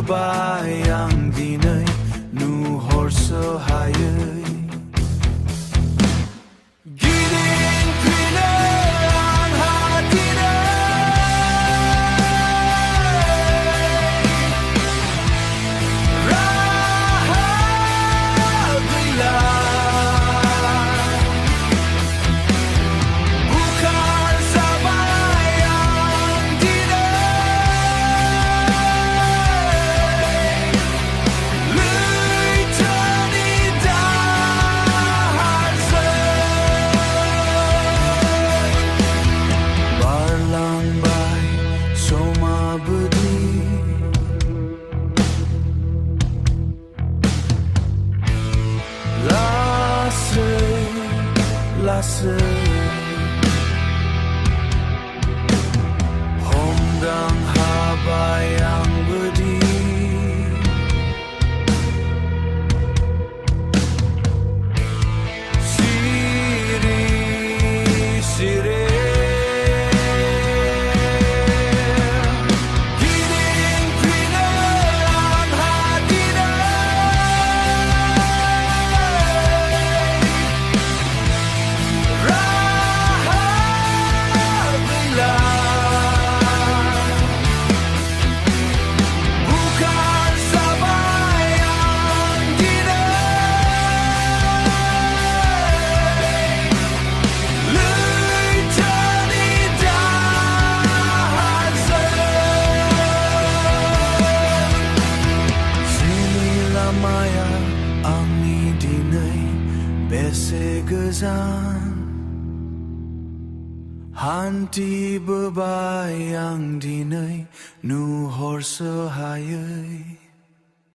Hantibwbai ang dinwi Nuhorso haywi Gidingpinw angha Raha gwila Bukarzabai ang Lwitwni daharzwng Barlangbai soma bwdi Laswi Homdang habai angbwdi Siri Siri Gidingpinw angha Raha gwila Bukarzabai ang Lwitwni daharzwng JIUNI Lamaya angni dinwi Bese gwjan Hantibwbai ang dinwi Nuhorso haywi